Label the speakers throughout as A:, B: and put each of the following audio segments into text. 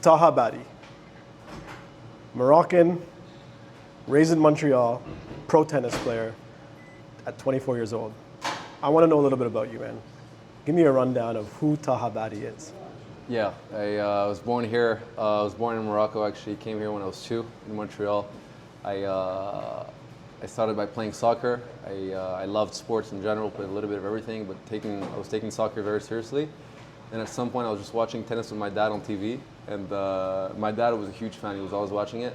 A: Taha Baadi, Moroccan, raised in Montreal, pro tennis player at 24 years old. I want to know a little bit about you, man. Give me a rundown of who Taha Baadi is.
B: Yeah, I was born here. I was born in Morocco, actually. Came here when I was 2 in Montreal. I started by playing soccer. I loved sports in general, played a little bit of everything, but I was taking soccer very seriously. And at some point, I was just watching tennis with my dad on TV, and my dad was a huge fan. He was always watching it,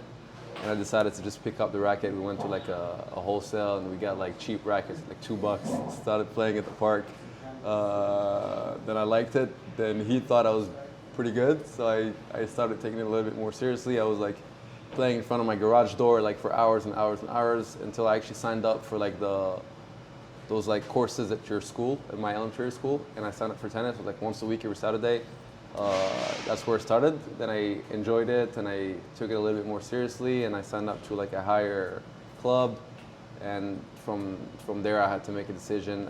B: and I decided to just pick up the racket. We went to like a wholesale, and we got like cheap rackets, like $2. Started playing at the park. Then I liked it. Then he thought I was pretty good, so I started taking it a little bit more seriously. I was like playing in front of my garage door like for hours and hours and hours until I actually signed up for like those like courses at your school, at my elementary school, and I signed up for tennis. It was like once a week every Saturday. That's where it started. Then I enjoyed it and I took it a little bit more seriously, and I signed up to like a higher club, and from there I had to make a decision.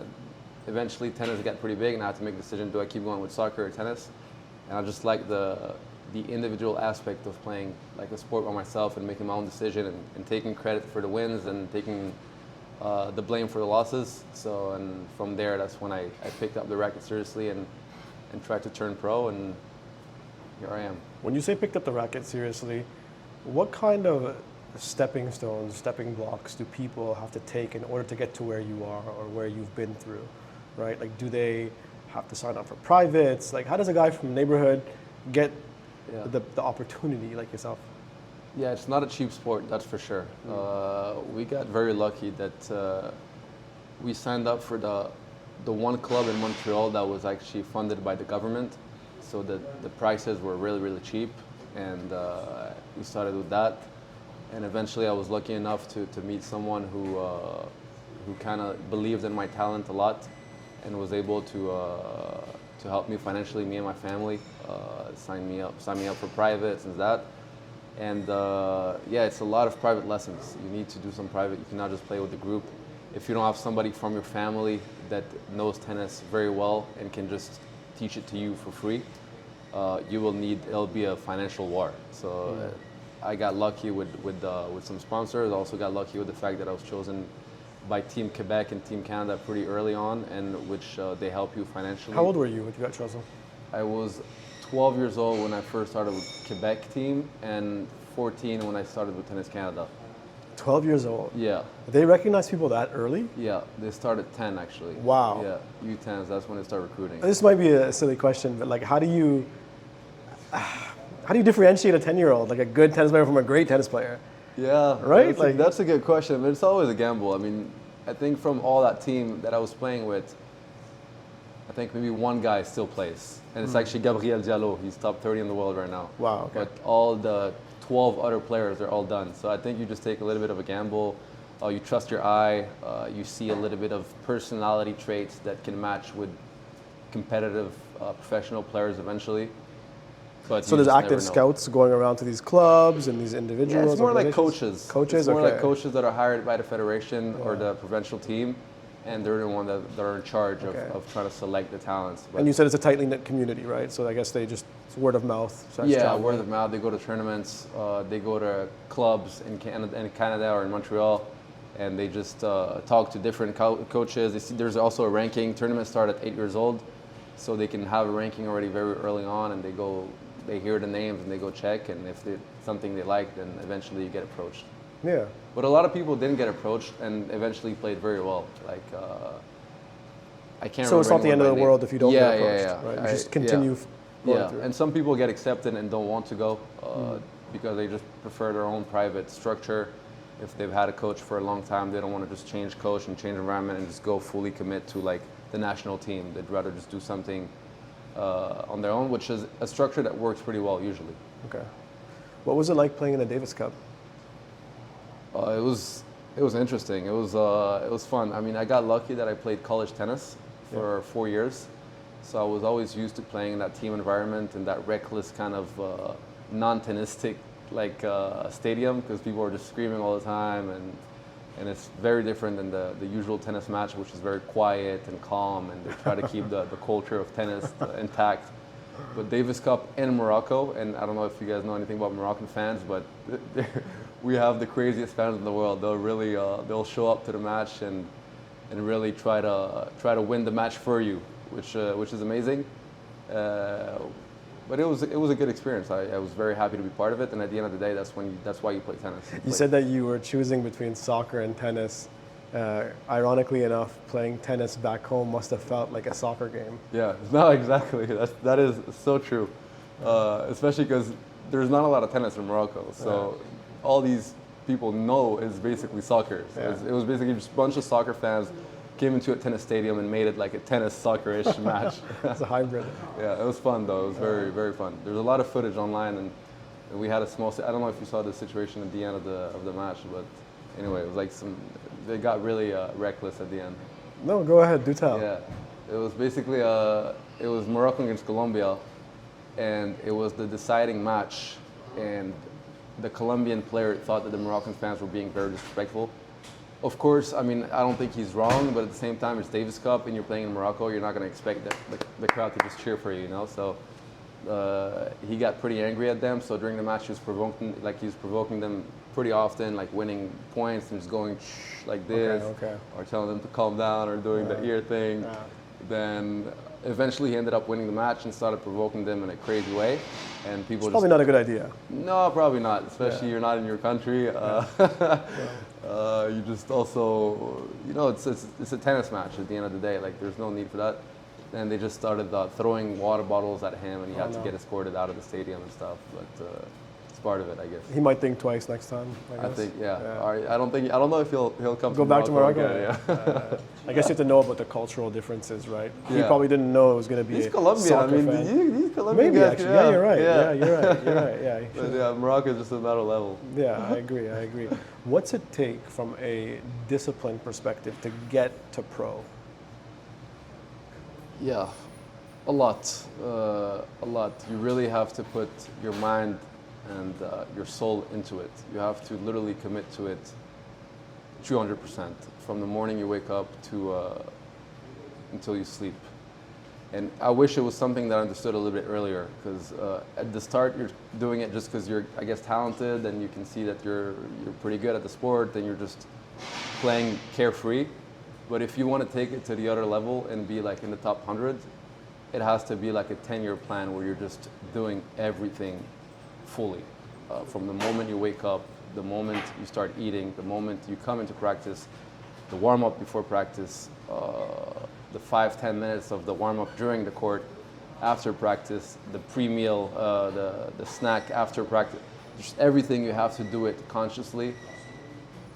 B: Eventually tennis got pretty big and I had to make a decision, do I keep going with soccer or tennis? And I just like the individual aspect of playing like a sport by myself and making my own decision and taking credit for the wins and taking the blame for the losses. So, and from there, that's when I picked up the racket seriously and tried to turn pro, and here I am.
A: When you say picked up the racket seriously, what kind of stepping stones, stepping blocks do people have to take in order to get to where you are or where you've been through, right? Like, do they have to sign up for privates? Like, how does a guy from the neighborhood get the opportunity like yourself?
B: Yeah, it's not a cheap sport, that's for sure. We got very lucky that we signed up for the one club in Montreal that was actually funded by the government, so that the prices were really, really cheap, and we started with that. And eventually I was lucky enough to meet someone who kind of believed in my talent a lot and was able to help me financially, me and my family, sign me up for privates and that. And yeah, it's a lot of private lessons. You need to do some private. You cannot just play with the group. If you don't have somebody from your family that knows tennis very well and can just teach it to you for free, it'll be a financial war. So I got lucky with some sponsors. I also got lucky with the fact that I was chosen by Team Quebec and Team Canada pretty early on, and which they help you financially.
A: How old were you when you got chosen?
B: I was 12 years old when I first started with Quebec team, and 14 when I started with Tennis Canada.
A: 12 years old?
B: Yeah.
A: They recognize people that early?
B: Yeah, they start at 10 actually.
A: Wow.
B: Yeah, U10s, that's when they start recruiting.
A: This might be a silly question, but like, how do you differentiate a 10-year-old, like a good tennis player from a great tennis player?
B: Yeah,
A: right?
B: That's a good question, but it's always a gamble. I mean, I think from all that team that I was playing with, I think maybe one guy still plays, and it's actually Gabriel Diallo. He's top 30 in the world right now.
A: Wow. Okay.
B: But all the 12 other players are all done. So I think you just take a little bit of a gamble. You trust your eye. You see a little bit of personality traits that can match with competitive professional players eventually. But
A: so there's active scouts going around to these clubs and these individuals?
B: Yeah, it's more like coaches.
A: Coaches,
B: it's more like coaches that are hired by the federation or the provincial team, and they're the ones that are in charge of trying to select the talents.
A: But and you said it's a tightly knit community, right? So I guess it's word of mouth.
B: Yeah, word of mouth. They go to tournaments. They go to clubs in Canada or in Montreal, and they just talk to different coaches. There's also a ranking. Tournaments start at 8 years old, so they can have a ranking already very early on, and they hear the names and they go check, and if it's something they like, then eventually you get approached.
A: Yeah.
B: But a lot of people didn't get approached and eventually played very well. Like, I can't remember.
A: So it's not the end of the world if you don't get approached,
B: yeah.
A: right? You just continue going through.
B: And some people get accepted and don't want to go because they just prefer their own private structure. If they've had a coach for a long time, they don't want to just change coach and change environment and just go fully commit to like the national team. They'd rather just do something on their own, which is a structure that works pretty well usually.
A: Okay. What was it like playing in the Davis Cup?
B: It was interesting. It was fun. I mean, I got lucky that I played college tennis for 4 years, so I was always used to playing in that team environment and that reckless kind of non-tennistic like stadium, because people are just screaming all the time, and it's very different than the usual tennis match, which is very quiet and calm, and they try to keep the culture of tennis intact. but Davis Cup in Morocco, and I don't know if you guys know anything about Moroccan fans, but we have the craziest fans in the world. They'll really they'll show up to the match and really try to win the match for you, which is amazing. But it was a good experience. I was very happy to be part of it, and at the end of the day, that's why you play tennis.
A: You said that you were choosing between soccer and tennis. Ironically enough, playing tennis back home must have felt like a soccer game.
B: Yeah, no, exactly. That is so true. Especially because there's not a lot of tennis in Morocco, so all these people know is basically soccer. So it was basically just a bunch of soccer fans came into a tennis stadium and made it like a tennis soccer-ish match.
A: It's a hybrid.
B: Yeah, it was fun though. It was very, very fun. There's a lot of footage online, and we had a small. I don't know if you saw the situation at the end of the match, but anyway, it was like they got really reckless at the end.
A: No, go ahead, do tell.
B: Yeah, it was basically it was Morocco against Colombia, and it was the deciding match, and the Colombian player thought that the Moroccan fans were being very disrespectful. Of course, I mean, I don't think he's wrong, but at the same time, it's Davis Cup and you're playing in Morocco, you're not going to expect the crowd to just cheer for you, you know? So he got pretty angry at them, so during the match he was provoking them pretty often, like winning points and just going like this, or telling them to calm down or doing the ear thing. Then eventually he ended up winning the match and started provoking them in a crazy way. And people
A: it's probably not a good idea.
B: No, probably not, especially you're not in your country. You just also, you know, it's a tennis match at the end of the day. Like, there's no need for that. And they just started throwing water bottles at him, and he had to get escorted out of the stadium and stuff. But it's part of it, I guess.
A: He might think twice next time, I
B: think, All right. I don't know if he'll come
A: go back to Morocco
B: again,
A: I guess you have to know about the cultural differences, right?
B: Yeah.
A: He probably didn't know it was going to be
B: he's
A: a
B: Colombian.
A: soccer
B: I mean,
A: fan.
B: he's Colombian.
A: Maybe, actually. Yeah, you're right.
B: Yeah,
A: you're right. Yeah.
B: But yeah, Morocco is just another level.
A: Yeah, I agree. What's it take from a discipline perspective to get to pro?
B: Yeah, a lot. You really have to put your mind and your soul into it. You have to literally commit to it 200% from the morning you wake up to until you sleep. And I wish it was something that I understood a little bit earlier, because at the start you're doing it just because you're, I guess, talented and you can see that you're pretty good at the sport and you're just playing carefree. But if you want to take it to the other level and be like in the top 100, it has to be like a 10-year plan where you're just doing everything fully. From the moment you wake up, the moment you start eating, the moment you come into practice, the warm-up before practice, the 5-10 minutes of the warm-up during the court, after practice, the pre-meal, the snack after practice. Just everything, you have to do it consciously,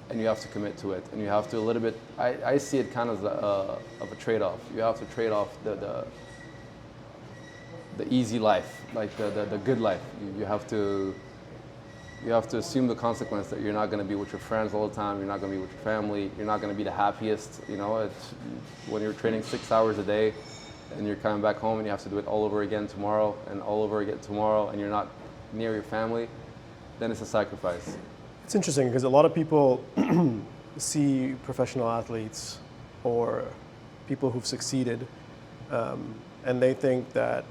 B: and you have to commit to it. And you have to a little bit, I see it kind of of a trade-off. You have to trade off the easy life, like the good life. You have to assume the consequence that you're not going to be with your friends all the time. You're not going to be with your family. You're not going to be the happiest. You know, when you're training 6 hours a day, and you're coming back home and you have to do it all over again tomorrow and all over again tomorrow, and you're not near your family, then it's a sacrifice.
A: It's interesting because a lot of people see professional athletes or people who've succeeded, and they think that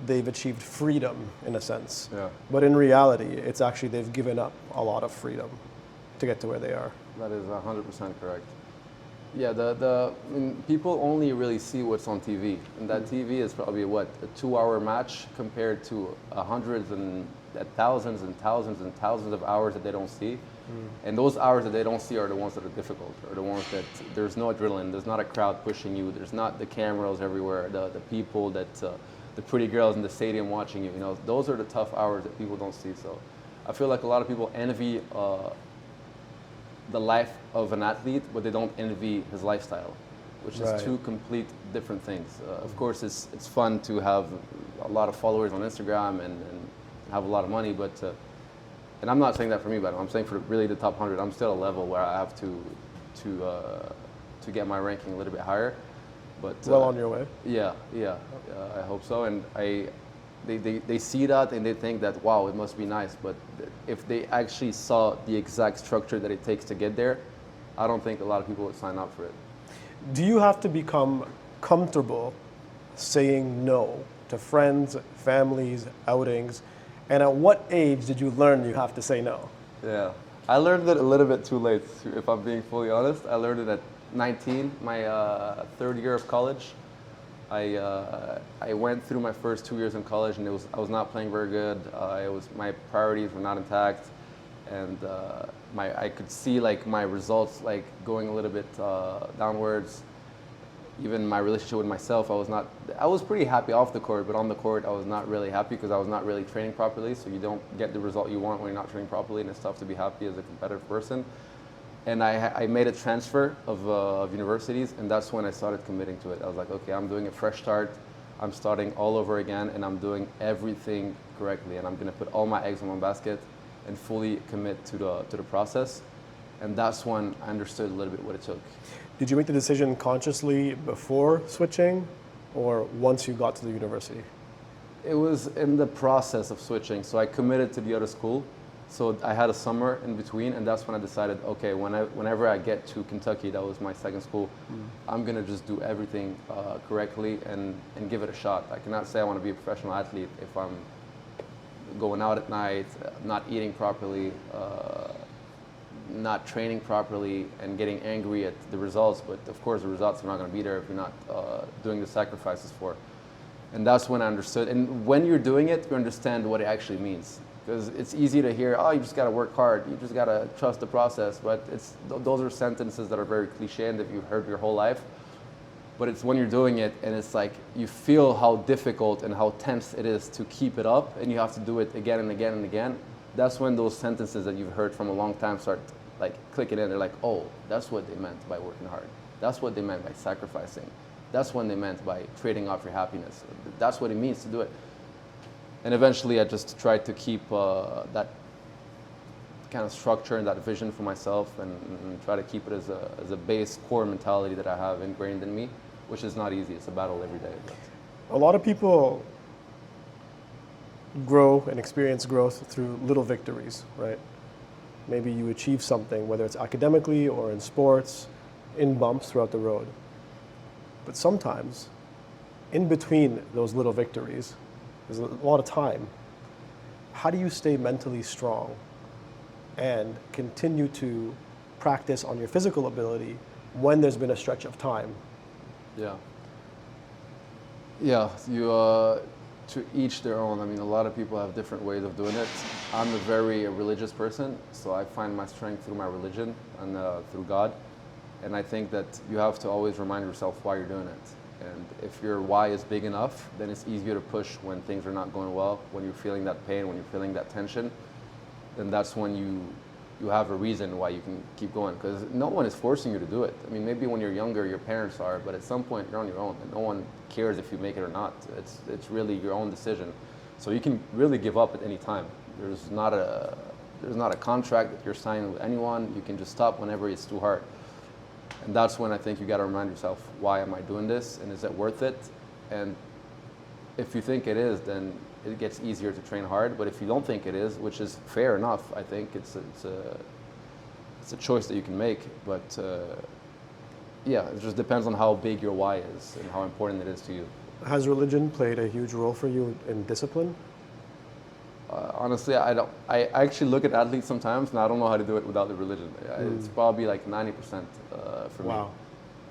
A: they've achieved freedom in a sense.
B: Yeah.
A: But in reality, it's actually they've given up a lot of freedom to get to where they are.
B: That is 100% correct. Yeah, I mean, people only really see what's on TV, and that TV is probably a 2-hour match compared to hundreds and thousands and thousands and thousands of hours that they don't see. And those hours that they don't see are the ones that are difficult, or the ones that there's no adrenaline, there's not a crowd pushing you, there's not the cameras everywhere, the people that the pretty girls in the stadium watching you. You know, those are the tough hours that people don't see. So I feel like a lot of people envy the life of an athlete, but they don't envy his lifestyle, which is two complete different things. Of course, it's fun to have a lot of followers on Instagram and have a lot of money, but and I'm not saying that for me, but I'm saying for really the top 100, I'm still at a level where I have to get my ranking a little bit higher. But
A: well on your way.
B: Yeah, I hope so. And they see that and they think that, wow, it must be nice. But if they actually saw the exact structure that it takes to get there, I don't think a lot of people would sign up for it.
A: Do you have to become comfortable saying no to friends, families, outings? And at what age did you learn you have to say no?
B: Yeah, I learned it a little bit too late, if I'm being fully honest. I learned it at 19, my third year of college. I went through my first 2 years in college, and I was not playing very good. My priorities were not intact, and I could see like my results like going a little bit downwards. Even my relationship with myself, I was pretty happy off the court, but on the court I was not really happy because I was not really training properly. So you don't get the result you want when you're not training properly, and it's tough to be happy as a competitive person. And I made a transfer of universities, and that's when I started committing to it. I was like, okay, I'm doing a fresh start. I'm starting all over again, and I'm doing everything correctly, and I'm going to put all my eggs in one basket and fully commit to the process. And that's when I understood a little bit what it took.
A: Did you make the decision consciously before switching, or once you got to the university?
B: It was in the process of switching. So I committed to the other school. So I had a summer in between, and that's when I decided, okay, whenever I get to Kentucky, that was my second school, I'm gonna just do everything correctly and give it a shot. I cannot say I want to be a professional athlete if I'm going out at night, not eating properly, not training properly, and getting angry at the results. But of course, the results are not going to be there if you're not doing the sacrifices for. And that's when I understood. And when you're doing it, you understand what it actually means. Because it's easy to hear, oh, you just got to work hard, you just got to trust the process. But those are sentences that are very cliche and that you've heard your whole life. But it's when you're doing it, and it's like you feel how difficult and how tense it is to keep it up, and you have to do it again and again and again. That's when those sentences that you've heard from a long time start like clicking in. They're like, oh, that's what they meant by working hard. That's what they meant by sacrificing. That's what they meant by trading off your happiness. That's what it means to do it. And eventually I just tried to keep that kind of structure and that vision for myself, and try to keep it as a base core mentality that I have ingrained in me, which is not easy. It's a battle every day.
A: A lot of people grow and experience growth through little victories, right? Maybe you achieve something, whether it's academically or in sports, in bumps throughout the road. But sometimes, in between those little victories, there's a lot of time. How do you stay mentally strong and continue to practice on your physical ability when there's been a stretch of time?
B: Yeah. Yeah, to each their own. I mean, a lot of people have different ways of doing it. I'm a very religious person, so I find my strength through my religion and through God. And I think that you have to always remind yourself why you're doing it. And if your why is big enough, then it's easier to push when things are not going well, when you're feeling that pain, when you're feeling that tension. Then that's when you have a reason why you can keep going, because no one is forcing you to do it. I mean, maybe when you're younger, your parents are, but at some point you're on your own, and no one cares if you make it or not. It's really your own decision. So you can really give up at any time. There's not a contract that you're signing with anyone. You can just stop whenever it's too hard. And that's when I think you got to remind yourself, why am I doing this, and is it worth it? And if you think it is, then it gets easier to train hard. But if you don't think it is, which is fair enough, I think it's a choice that you can make. But yeah, it just depends on how big your why is and how important it is to you.
A: Has religion played a huge role for you in discipline?
B: Honestly, I don't. I actually look at athletes sometimes, and I don't know how to do it without the religion. It's probably like 90% for
A: wow.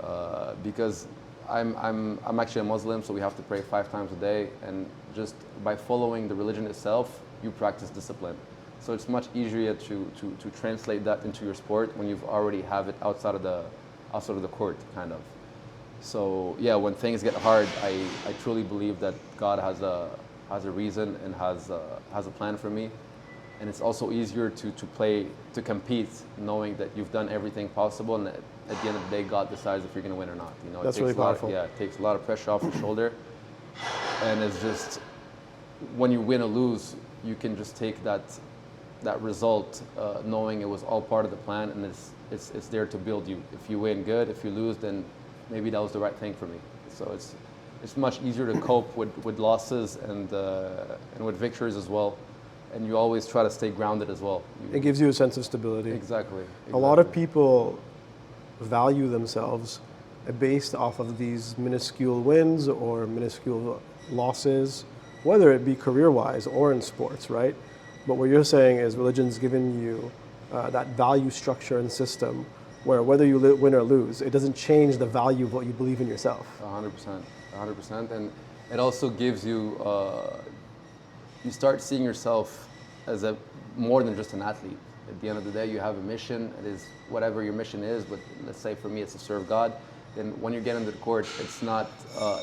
B: me, because I'm actually a Muslim, so we have to pray 5 times a day, and just by following the religion itself, you practice discipline. So it's much easier to translate that into your sport when you've already have it outside of the court, kind of. So yeah, when things get hard, I truly believe that God has a reason and has a plan for me. And it's also easier to compete knowing that you've done everything possible, and at the end of the day, God decides if you're going to win or not. You know,
A: That's really powerful.
B: It takes a lot of pressure off your shoulder, and it's just when you win or lose, you can just take that result, knowing it was all part of the plan, and it's there to build you. If you win, good. If you lose, then maybe that was the right thing for me. So it's much easier to cope with losses and with victories as well. And you always try to stay grounded as well.
A: It gives you a sense of stability.
B: Exactly.
A: A lot of people value themselves based off of these minuscule wins or minuscule losses, whether it be career-wise or in sports, right? But what you're saying is religion's given you that value structure and system where whether you win or lose, it doesn't change the value of what you believe in yourself.
B: 100%, 100%. And it also gives you, you start seeing yourself as more than just an athlete. At the end of the day, you have a mission. It is whatever your mission is, but let's say for me it's to serve God. Then when you get into the court, it's not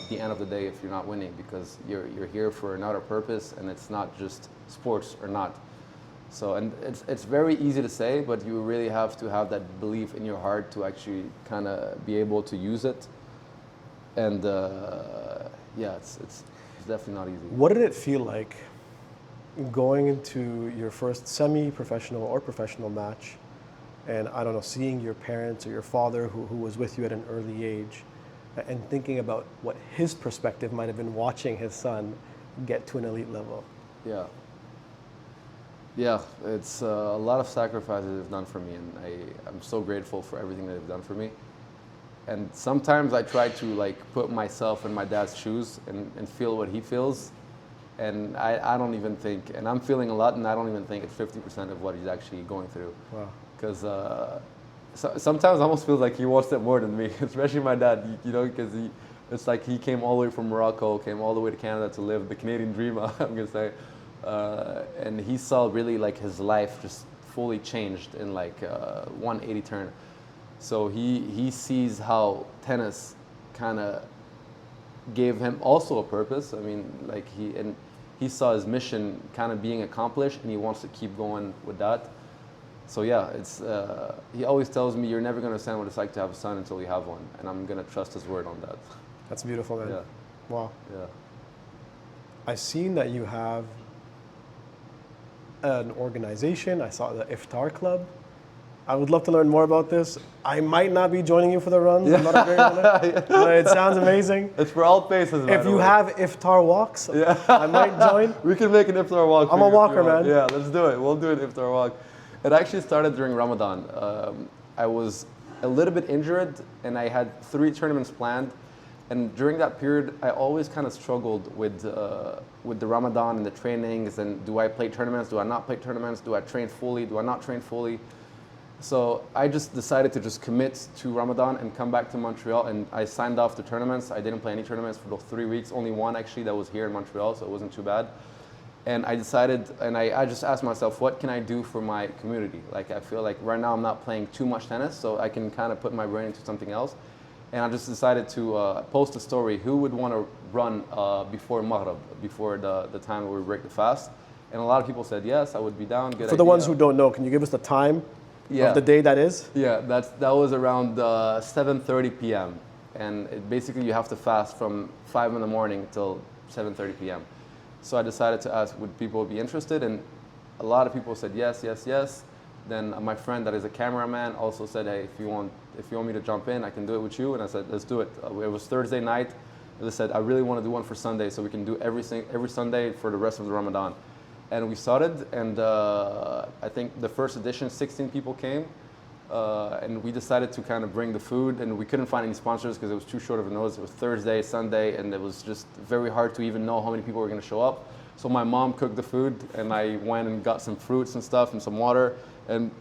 B: the end of the day if you're not winning, because you're here for another purpose, and it's not just sports or not. So, and it's very easy to say, but you really have to have that belief in your heart to actually kind of be able to use it. And yeah, it's definitely not easy.
A: What did it feel like going into your first semi-professional or professional match, and I don't know, seeing your parents or your father who was with you at an early age, and thinking about what his perspective might have been watching his son get to an elite level?
B: Yeah. Yeah, it's a lot of sacrifices they've done for me, and I'm so grateful for everything that they've done for me. And sometimes I try to like put myself in my dad's shoes and feel what he feels. And I don't even think, and I'm feeling a lot, and I don't even think it's 50% of what he's actually going through.
A: Wow.
B: Because sometimes it almost feels like he wants it more than me, especially my dad, you know, because it's like he came all the way from Morocco, came all the way to Canada to live the Canadian dream, I'm going to say. And he saw really like his life just fully changed in like 180 turn. So he sees how tennis kind of gave him also a purpose. I mean, like he saw his mission kind of being accomplished, and he wants to keep going with that. So yeah, it's he always tells me, you're never going to understand what it's like to have a son until you have one, and I'm going to trust his word on that.
A: That's beautiful, man.
B: Yeah.
A: Wow.
B: Yeah.
A: I've seen that you have an organization. I saw the Iftar Club. I would love to learn more about this. I might not be joining you for the runs. Yeah. I'm not a very runner, but it sounds amazing.
B: It's for all faces.
A: If you have Iftar walks, yeah. I might join.
B: We can make an Iftar walk.
A: I'm a walker, man.
B: Yeah, let's do it. We'll do an Iftar walk. It actually started during Ramadan. I was a little bit injured, and I had 3 tournaments planned. And during that period, I always kind of struggled with the Ramadan and the trainings, and do I play tournaments? Do I not play tournaments? Do I train fully? Do I not train fully? So I just decided to just commit to Ramadan and come back to Montreal, and I signed off the tournaments. I didn't play any tournaments for those 3 weeks, only one actually that was here in Montreal, so it wasn't too bad. And I decided, and I just asked myself, what can I do for my community? Like, I feel like right now I'm not playing too much tennis, so I can kind of put my brain into something else. And I just decided to post a story, who would want to run before Maghrib, before the time where we break the fast. And a lot of people said, yes, I would be down. Good
A: For the ones who don't know, can you give us the time of the day that is?
B: Yeah, that was around 7:30 p.m. And basically you have to fast from 5 in the morning till 7:30 p.m. So I decided to ask, would people be interested? And a lot of people said yes, yes, yes. Then my friend that is a cameraman also said, hey, if you want me to jump in, I can do it with you. And I said, let's do it. It was Thursday night. They said, I really want to do one for Sunday, so we can do every Sunday for the rest of the Ramadan. And we started, and I think the first edition, 16 people came. And we decided to kind of bring the food, and we couldn't find any sponsors because it was too short of a notice. It was Thursday, Sunday, and it was just very hard to even know how many people were going to show up. So my mom cooked the food, and I went and got some fruits and stuff and some water. And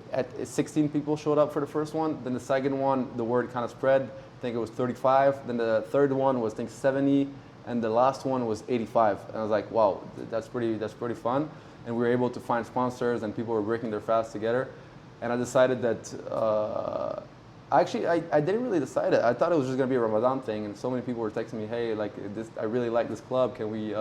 B: 16 people showed up for the first one. Then the second one, the word kind of spread. I think it was 35. Then the third one was, I think, 70. And the last one was 85. And I was like, wow, that's pretty fun. And we were able to find sponsors, and people were breaking their fast together. And I decided that, actually, I didn't really decide it. I thought it was just going to be a Ramadan thing, and so many people were texting me, hey, like I really like this club. Can we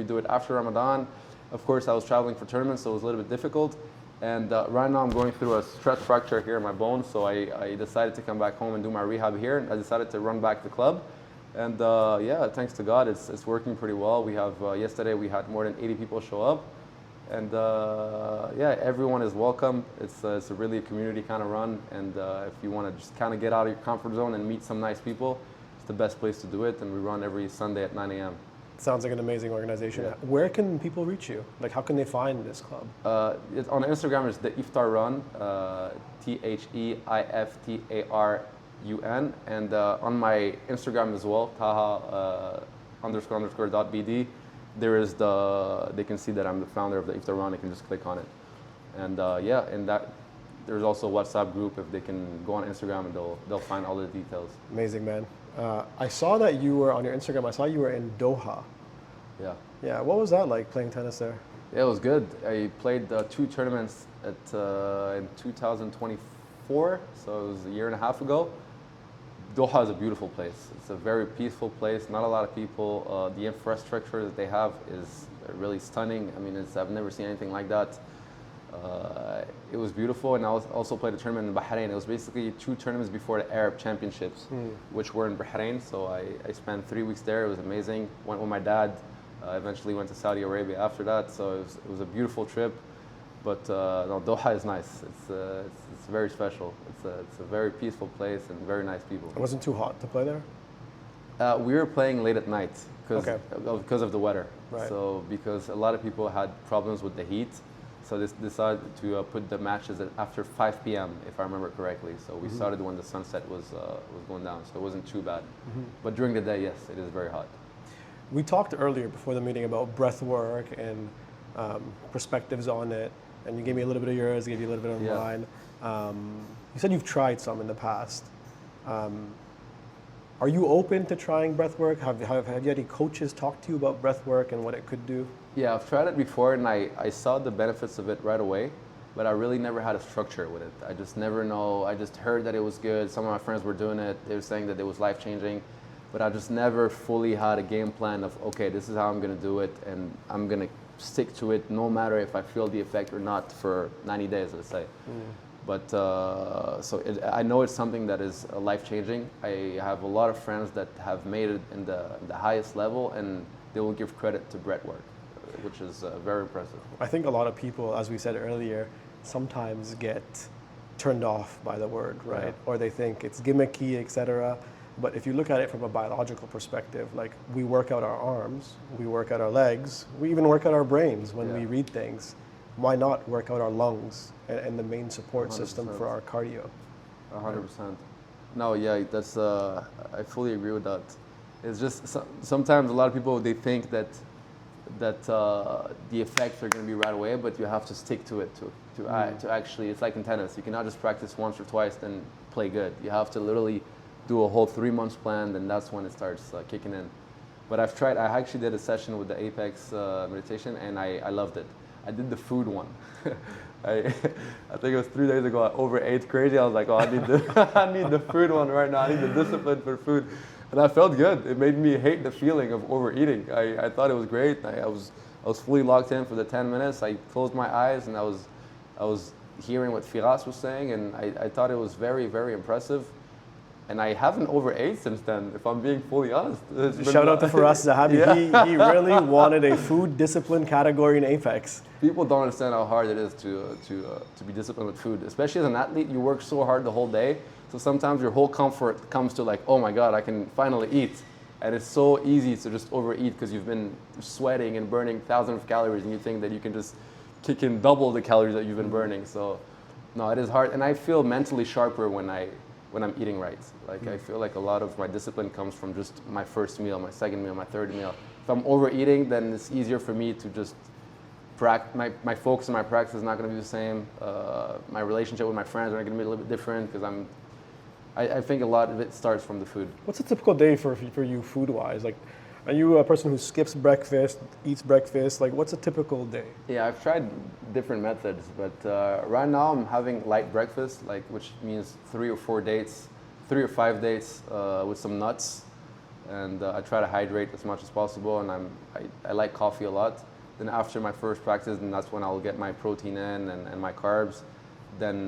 B: do it after Ramadan? Of course, I was traveling for tournaments, so it was a little bit difficult. And right now I'm going through a stress fracture here in my bone, so I decided to come back home and do my rehab here. And I decided to run back the club. And yeah, thanks to God, it's working pretty well. We have, yesterday we had more than 80 people show up. And yeah, everyone is welcome. It's a really community kind of run, and if you want to just kind of get out of your comfort zone and meet some nice people, it's the best place to do it. And we run every Sunday at 9 a.m.
A: Sounds like an amazing organization. Yeah. Where can people reach you? Like, how can they find this club?
B: On Instagram, it's the Iftar Run, TheIftarUn. UN, and on my Instagram as well, Taha __.bd, there is they can see that I'm the founder of the Iftar Run. They can just click on it, and yeah, and that there's also a WhatsApp group. If they can go on Instagram, and they'll find all the details.
A: Amazing, man. I saw that you were on your Instagram. I saw you were in Doha.
B: Yeah.
A: Yeah. What was that like playing tennis there?
B: Yeah, it was good. I played 2 tournaments in 2024, so it was a year and a half ago. Doha is a beautiful place. It's a very peaceful place. Not a lot of people. The infrastructure that they have is really stunning. I mean, I've never seen anything like that. It was beautiful, and I also played a tournament in Bahrain. It was basically 2 tournaments before the Arab Championships, which were in Bahrain. So I spent 3 weeks there. It was amazing. Went with my dad. Eventually went to Saudi Arabia after that. So it was a beautiful trip. But no, Doha is nice. It's very special. It's a very peaceful place and very nice people.
A: It wasn't too hot to play there?
B: We were playing late at night because of the weather.
A: Right.
B: So because a lot of people had problems with the heat, so they decided to put the matches after 5 p.m. if I remember correctly. So we started when the sunset was going down, so it wasn't too bad. But during the day, yes, it is very hot.
A: We talked earlier before the meeting about breath work and perspectives on it, and you gave me a little bit of yours, I gave you a little bit of mine. You said you've tried some in the past. Are you open to trying breath work? Have you had any coaches talk to you about breath work and what it could do?
B: Yeah, I've tried it before, and I saw the benefits of it right away, but I really never had a structure with it. I just never know. I just heard that it was good. Some of my friends were doing it. They were saying that it was life-changing, but I just never fully had a game plan of, okay, this is how I'm going to do it, and I'm going to stick to it no matter if I feel the effect or not for 90 days, let's say. But I know it's something that is life-changing. I have a lot of friends that have made it in the highest level, and they will give credit to breath work, which is very impressive.
A: I think a lot of people, as we said earlier, sometimes get turned off by the word, right?
B: Yeah.
A: Or they think it's gimmicky, etc. But if you look at it from a biological perspective, like we work out our arms, we work out our legs, we even work out our brains when we read things. Why not work out our lungs and the main support
B: 100%.
A: system for our cardio?
B: 100%. No, yeah, that's I fully agree with that. It's just sometimes a lot of people, they think that the effects are going to be right away, but you have to stick to it to actually. It's like in tennis, you cannot just practice once or twice then play good. You have to literally do a whole 3 months plan, and that's when it starts kicking in. But I've tried. I actually did a session with the Apex meditation, and I loved it. I did the food one. I think it was 3 days ago. I overate crazy. I was like, oh, I need the food one right now. I need the discipline for food. And I felt good. It made me hate the feeling of overeating. I thought it was great. I was fully locked in for the 10 minutes. I closed my eyes, and I was hearing what Firas was saying, and I thought it was very, very impressive. And I haven't overate since then, if I'm being fully honest.
A: Shout out to Firas Zahabi.
B: Yeah.
A: He really wanted a food discipline category in Apex.
B: People don't understand how hard it is to be disciplined with food. Especially as an athlete, you work so hard the whole day. So sometimes your whole comfort comes to like, oh my God, I can finally eat. And it's so easy to just overeat because you've been sweating and burning thousands of calories, and you think that you can just kick in double the calories that you've been burning. So no, it is hard. And I feel mentally sharper when I'm eating right. Like I feel like a lot of my discipline comes from just my first meal, my second meal, my third meal. If I'm overeating, then it's easier for me to just my focus and my practice is not going to be the same. My relationship with my friends are going to be a little bit different because I think a lot of it starts from the food.
A: What's a typical day for you food-wise? Like, are you a person who skips breakfast, eats breakfast? Like, what's a typical day?
B: Yeah, I've tried different methods, but right now I'm having light breakfast, which means 3 or 5 dates with some nuts, and I try to hydrate as much as possible. And I like coffee a lot. Then after my first practice, then that's when I'll get my protein in and my carbs. Then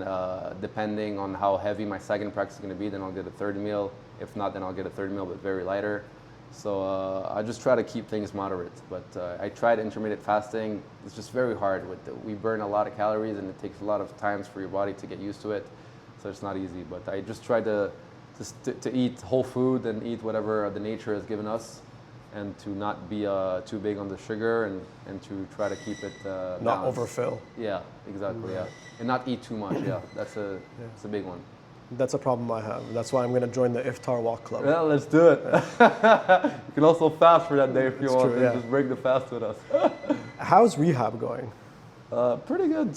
B: depending on how heavy my second practice is going to be, then I'll get a third meal. If not, then I'll get a third meal, but very lighter. So I just try to keep things moderate. But I tried intermittent fasting. It's just very hard. We burn a lot of calories, and it takes a lot of times for your body to get used to it. So it's not easy. But I just try to eat whole food and eat whatever the nature has given us, and to not be too big on the sugar, and to try to keep it
A: Not
B: balanced.
A: overfill.
B: Yeah, exactly. Yeah, and not eat too much. Yeah, that's a big one.
A: That's a problem I have. That's why I'm going to join the Iftar Walk Club.
B: Yeah, let's do it. You can also fast for that day if you
A: It's
B: want
A: true,
B: to.
A: yeah.
B: Just break the fast with us.
A: How's rehab going?
B: Pretty good.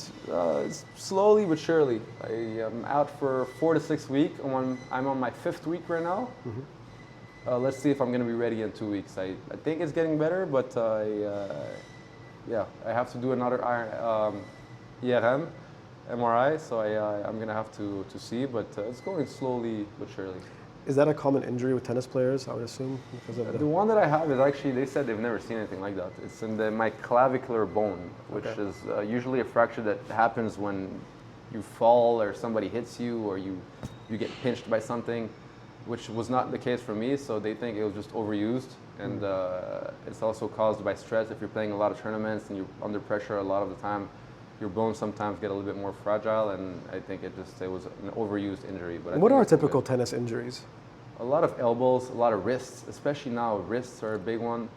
B: It's slowly but surely. I am out for 4 to 6 weeks. I'm on my 5th week right now. Let's see if I'm going to be ready in 2 weeks. I think it's getting better, but I have to do another ERM, MRI, so I'm going to have to see, but it's going slowly but surely.
A: Is that a common injury with tennis players, I would assume? Because of
B: The one that I have is actually, they said they've never seen anything like that. It's in my clavicular bone, which is usually a fracture that happens when you fall or somebody hits you or you get pinched by something, which was not the case for me, so they think it was just overused. And it's also caused by stress. If you're playing a lot of tournaments and you're under pressure a lot of the time, your bones sometimes get a little bit more fragile, and I think it was an overused injury. But
A: what are typical tennis injuries?
B: A lot of elbows, a lot of wrists, especially now. Wrists are a big one.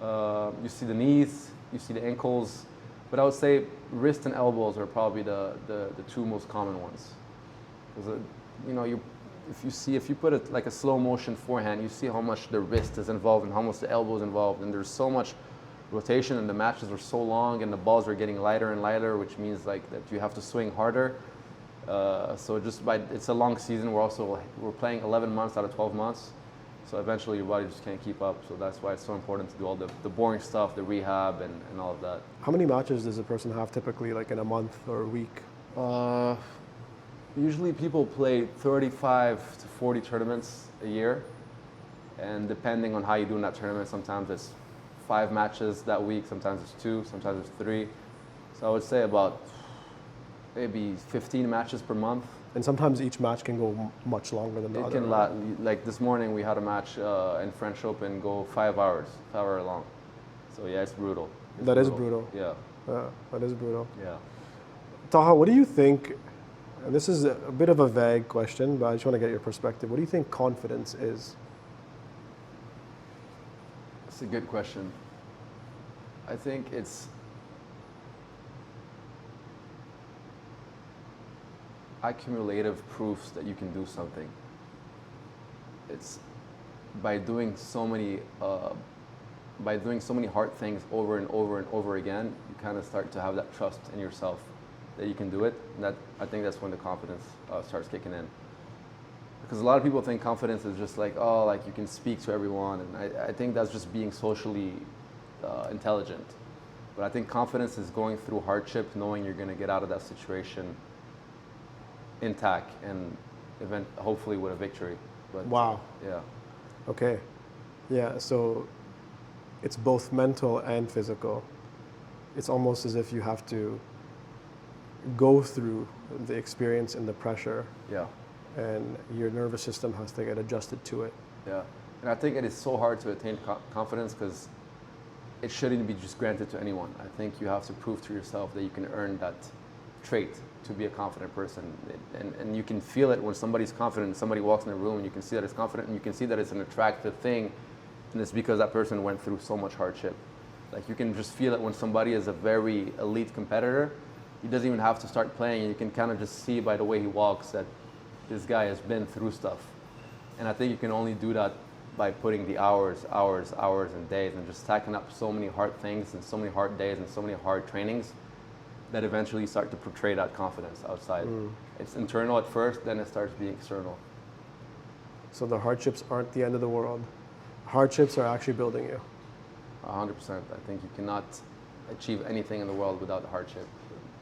B: You see the knees, you see the ankles, but I would say wrist and elbows are probably the two most common ones. Because if you put it like a slow motion forehand, you see how much the wrist is involved and how much the elbow is involved, and there's so much rotation, and the matches are so long, and the balls are getting lighter and lighter, which means like that you have to swing harder. So it's a long season. We're playing 11 months out of 12 months, so eventually your body just can't keep up. So that's why it's so important to do all the boring stuff, the rehab and all of that.
A: How many matches does a person have typically, like in a month or a week?
B: Usually people play 35 to 40 tournaments a year, and depending on how you do in that tournament, sometimes it's 5 matches that week, sometimes it's 2, sometimes it's 3. So I would say about maybe 15 matches per month.
A: And sometimes each match can go much longer than the other.
B: It can like this morning we had a match in French Open go 5 hours, 5 hour long. So yeah, it's brutal.
A: That is brutal.
B: Yeah.
A: That is brutal.
B: Yeah.
A: Taha, what do you think, and this is a bit of a vague question, but I just want to get your perspective. What do you think confidence is?
B: That's a good question. I think it's accumulative proofs that you can do something. It's by doing so many hard things over and over and over again, you kind of start to have that trust in yourself that you can do it. And I think that's when the confidence starts kicking in. Because a lot of people think confidence is just like, oh, like you can speak to everyone, and I think that's just being socially intelligent. But I think confidence is going through hardship, knowing you're going to get out of that situation intact and hopefully with a victory. But,
A: wow.
B: Yeah.
A: Okay. Yeah, so it's both mental and physical. It's almost as if you have to go through the experience and the pressure.
B: Yeah.
A: And your nervous system has to get adjusted to it.
B: Yeah. And I think it is so hard to attain confidence because it shouldn't be just granted to anyone. I think you have to prove to yourself that you can earn that trait to be a confident person. And you can feel it when somebody's confident, somebody walks in the room and you can see that it's confident and you can see that it's an attractive thing, and it's because that person went through so much hardship. Like you can just feel it when somebody is a very elite competitor. He doesn't even have to start playing, and you can kind of just see by the way he walks that this guy has been through stuff. And I think you can only do that by putting the hours and days and just stacking up so many hard things and so many hard days and so many hard trainings that eventually you start to portray that confidence outside. It's internal at first, then it starts being external.
A: So the hardships aren't the end of the world. Hardships are actually building you.
B: 100%. I think you cannot achieve anything in the world without the hardship.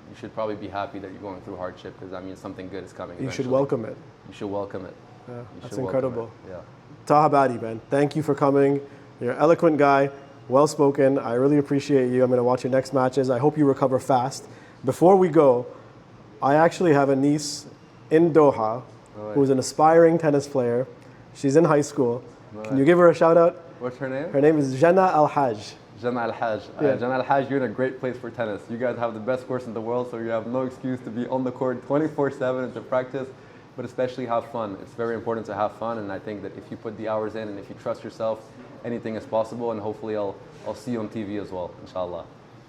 B: You should probably be happy that you're going through hardship, because that means something good is coming.
A: You should welcome it.
B: You should welcome it.
A: Yeah,
B: You
A: that's
B: should
A: incredible.
B: welcome it. Yeah.
A: Taha Baadi, man, thank you for coming. You're an eloquent guy, well-spoken. I really appreciate you. I'm going to watch your next matches. I hope you recover fast. Before we go, I actually have a niece in Doha who's an aspiring tennis player. She's in high school. Can you give her a shout out?
B: What's her name?
A: Her name is Jannah Al-Haj.
B: Jannah Al-Haj.
A: Yeah.
B: Jannah Al-Haj, you're in a great place for tennis. You guys have the best course in the world, so you have no excuse to be on the court 24/7 and to practice, but especially have fun. It's very important to have fun, and I think that if you put the hours in and if you trust yourself, anything is possible, and hopefully I'll see you on TV as well, inshallah.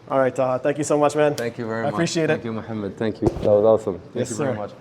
A: All right, Taha, thank you so much, man.
B: Thank you very much.
A: I appreciate it.
B: Thank you, Mohammed. Thank you. That was awesome. Thank
A: Yes,
B: you very
A: sir.
B: much.